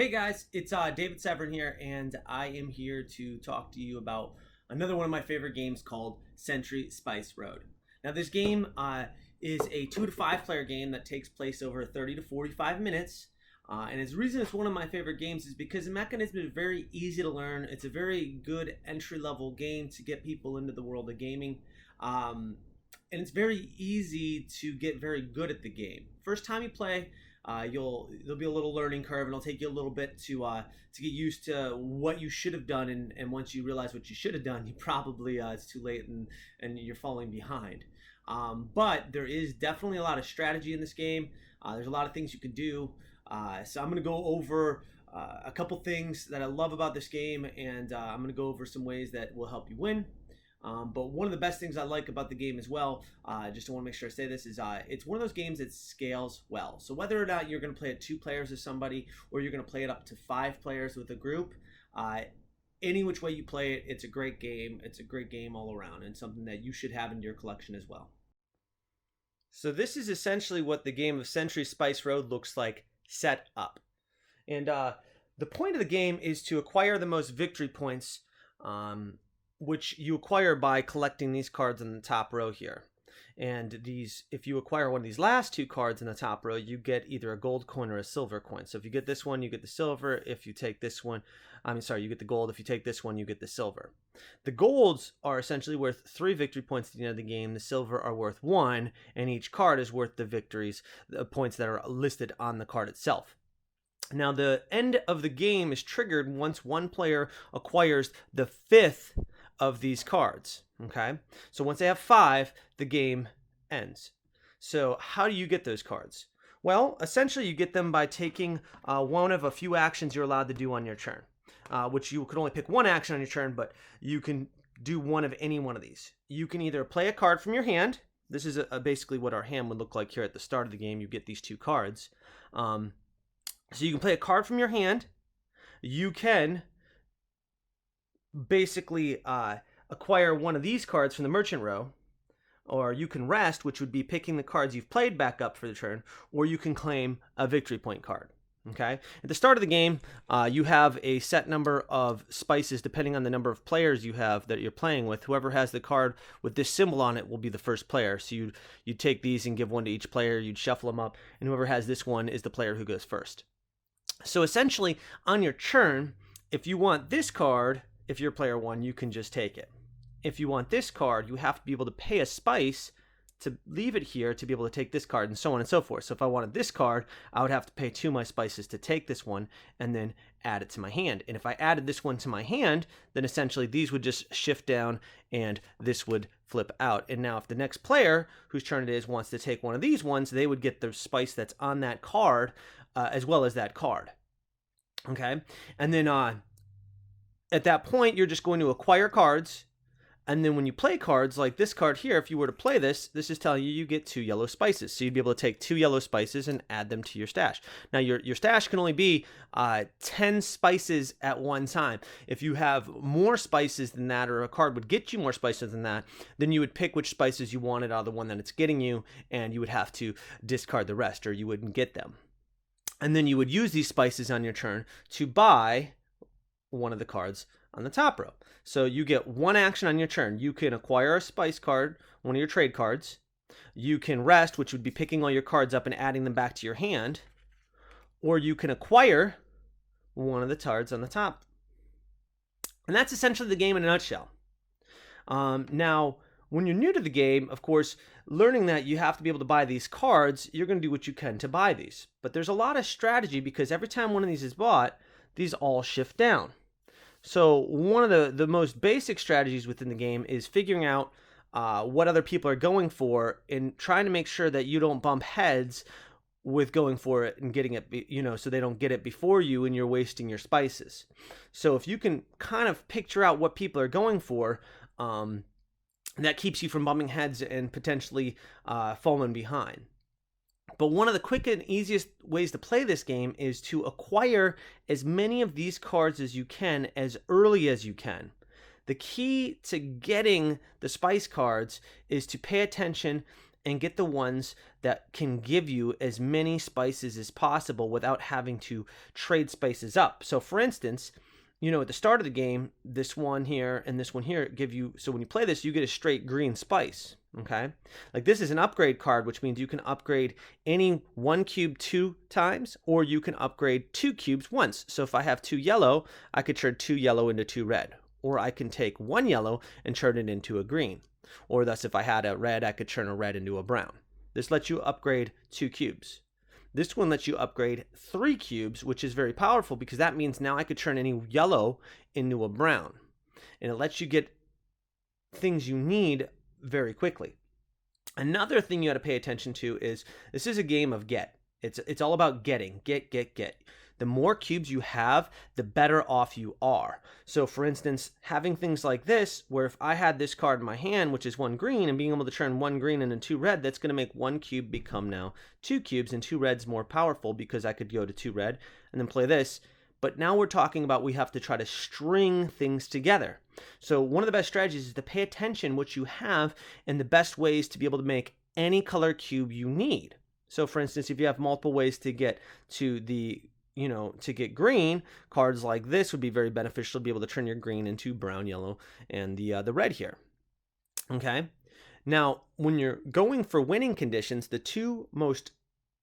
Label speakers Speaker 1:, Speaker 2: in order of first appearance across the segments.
Speaker 1: Hey guys, it's David Severin here, and I am here to talk to you about another one of my favorite games called Century Spice Road. Now, this game is a 2 to 5 player game that takes place over 30 to 45 minutes. And the reason it's one of my favorite games is because the mechanism is very easy to learn. It's a very good entry level game to get people into the world of gaming. And it's very easy to get very good at the game. First time you play, there'll be a little learning curve, and it'll take you a little bit to get used to what you should have done. And once you realize what you should have done, you probably it's too late and you're falling behind. But there is definitely a lot of strategy in this game. There's a lot of things you can do. So I'm going to go over a couple things that I love about this game, and I'm going to go over some ways that will help you win. But one of the best things I like about the game as well, just want to make sure I say this, is it's one of those games that scales well. So whether or not you're going to play it 2 players with somebody, or you're going to play it up to 5 players with a group, any which way you play it, it's a great game. It's a great game all around, and something that you should have in your collection as well. So this is essentially what the game of Century Spice Road looks like set up. And the point of the game is to acquire the most victory points, which you acquire by collecting these cards in the top row here. And if you acquire one of these last 2 cards in the top row, you get either a gold coin or a silver coin. So if you get this one, you get the silver. If you take this one, you get the gold. If you take this one, you get the silver. The golds are essentially worth 3 victory points at the end of the game. The silver are worth 1, and each card is worth the points that are listed on the card itself. Now, the end of the game is triggered once one player acquires the 5th of these cards. Okay, so once they have 5, the game ends. So how do you get those cards? Well, essentially you get them by taking one of a few actions you're allowed to do on your turn, which you could only pick one action on your turn, but you can do one of any one of these. You can either play a card from your hand. This is basically what our hand would look like here at the start of the game. You get these 2 cards. So you can play a card from your hand. You can basically acquire one of these cards from the merchant row, or you can rest, which would be picking the cards you've played back up for the turn, or you can claim a victory point card. Okay, at the start of the game, you have a set number of spices depending on the number of players you have that you're playing with. Whoever has the card with this symbol on it will be the first player. So you'd take these and give one to each player, you'd shuffle them up, and whoever has this one is the player who goes first. So essentially, on your turn, if you want this card, if you're player 1, you can just take it. If you want this card, you have to be able to pay a spice to leave it here to be able to take this card, and so on and so forth. So if I wanted this card, I would have to pay 2 of my spices to take this one and then add it to my hand. And if I added this one to my hand, then essentially these would just shift down and this would flip out. And now if the next player, whose turn it is, wants to take one of these ones, they would get the spice that's on that card as well as that card. Okay? And then at that point, you're just going to acquire cards. And then when you play cards like this card here, if you were to play this is telling you get 2 yellow spices. So you'd be able to take 2 yellow spices and add them to your stash. Now, your stash can only be 10 spices at one time. If you have more spices than that, or a card would get you more spices than that, then you would pick which spices you wanted out of the one that it's getting you, and you would have to discard the rest, or you wouldn't get them. And then you would use these spices on your turn to buy one of the cards on the top row. So you get one action on your turn. You can acquire a spice card, one of your trade cards. You can rest, which would be picking all your cards up and adding them back to your hand. Or you can acquire one of the cards on the top. And that's essentially the game in a nutshell. Now, when you're new to the game, of course, learning that you have to be able to buy these cards, you're going to do what you can to buy these. But there's a lot of strategy, because every time one of these is bought, these all shift down. So one of the most basic strategies within the game is figuring out what other people are going for, and trying to make sure that you don't bump heads with going for it and getting it, so they don't get it before you and you're wasting your spices. So if you can kind of picture out what people are going for, that keeps you from bumping heads and potentially falling behind. But one of the quick and easiest ways to play this game is to acquire as many of these cards as you can as early as you can. The key to getting the spice cards is to pay attention and get the ones that can give you as many spices as possible without having to trade spices up. So for instance, at the start of the game, this one here and this one here give you, so when you play this, you get a straight green spice, okay? Like this is an upgrade card, which means you can upgrade any 1 cube 2 times, or you can upgrade 2 cubes once. So if I have 2 yellow, I could turn 2 yellow into 2 red, or I can take 1 yellow and turn it into a green. Or thus, if I had a red, I could turn a red into a brown. This lets you upgrade 2 cubes. This one lets you upgrade 3 cubes, which is very powerful because that means now I could turn any yellow into a brown. And it lets you get things you need very quickly. Another thing you got to pay attention to is this is a game of get. It's all about getting. Get. The more cubes you have, the better off you are. So for instance, having things like this, where if I had this card in my hand, which is 1 green, and being able to turn 1 green into 2 red, that's going to make 1 cube become now 2 cubes, and 2 red's more powerful because I could go to 2 red and then play this. But now we're talking about we have to try to string things together. So one of the best strategies is to pay attention what you have and the best ways to be able to make any color cube you need. So for instance, if you have multiple ways to get to the to get green, cards like this would be very beneficial to be able to turn your green into brown, yellow, and the red here. Okay? Now, when you're going for winning conditions, the 2 most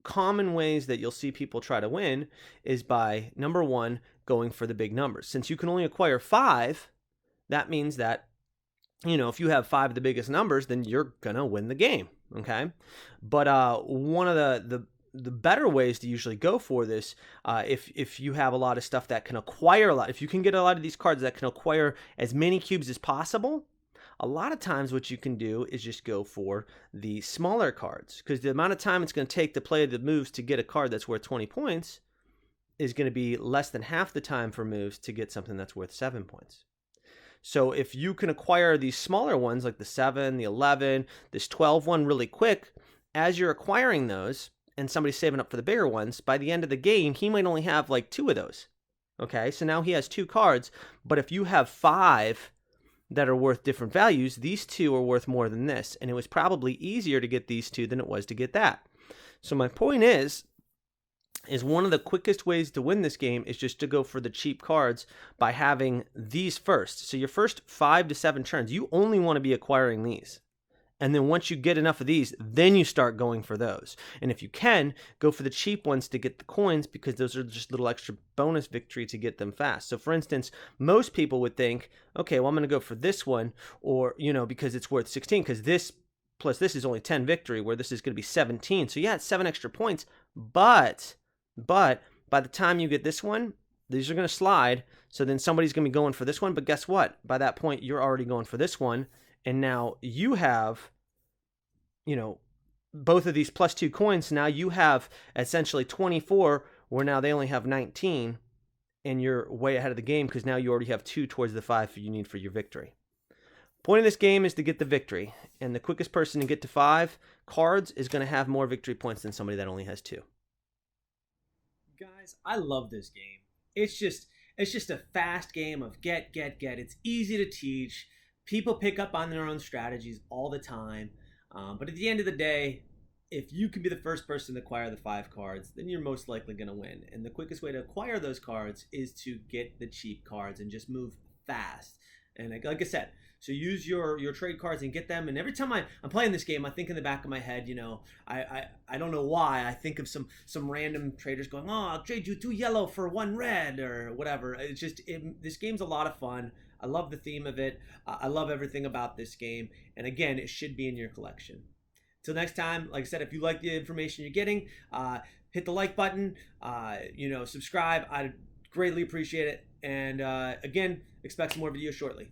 Speaker 1: common ways that you'll see people try to win is by, number 1, going for the big numbers. Since you can only acquire 5, that means that, if you have 5 of the biggest numbers, then you're going to win the game. Okay? But one of the better ways to usually go for this, if you have a lot of stuff that can acquire a lot, if you can get a lot of these cards that can acquire as many cubes as possible, a lot of times what you can do is just go for the smaller cards, because the amount of time it's going to take to play the moves to get a card that's worth 20 points is going to be less than half the time for moves to get something that's worth 7 points. So if you can acquire these smaller ones like the 7, the 11, this 12 one really quick, as you're acquiring those, and somebody's saving up for the bigger ones, by the end of the game, he might only have like 2 of those. Okay, so now he has 2 cards, but if you have 5 that are worth different values, these 2 are worth more than this, and it was probably easier to get these 2 than it was to get that. So my point is one of the quickest ways to win this game is just to go for the cheap cards by having these first. So your first 5 to 7 turns, you only want to be acquiring these. And then once you get enough of these, then you start going for those. And if you can, go for the cheap ones to get the coins, because those are just little extra bonus victory to get them fast. So for instance, most people would think, okay, well, I'm going to go for this one, or, because it's worth 16, because this plus this is only 10 victory, where this is going to be 17. So yeah, it's 7 extra points, but by the time you get this one, these are going to slide. So then somebody's going to be going for this one. But guess what? By that point, you're already going for this one. And now you have, both of these plus 2 coins. Now you have essentially 24, where now they only have 19, and you're way ahead of the game because now you already have 2 towards the 5 you need for your victory. Point of this game is to get the victory, and the quickest person to get to 5 cards is going to have more victory points than somebody that only has 2.
Speaker 2: Guys, I love this game. It's just a fast game of get. It's easy to teach. People pick up on their own strategies all the time. But at the end of the day, if you can be the first person to acquire the 5 cards, then you're most likely going to win. And the quickest way to acquire those cards is to get the cheap cards and just move fast. And like I said, so use your trade cards and get them. And every time I'm playing this game, I think in the back of my head, I don't know why, I think of some random traders going, oh, I'll trade you 2 yellow for 1 red or whatever. It's just, this game's a lot of fun. I love the theme of it. I love everything about this game. And again, it should be in your collection. Till next time, like I said, if you like the information you're getting, hit the like button, subscribe. I'd greatly appreciate it. And again, expect some more videos shortly.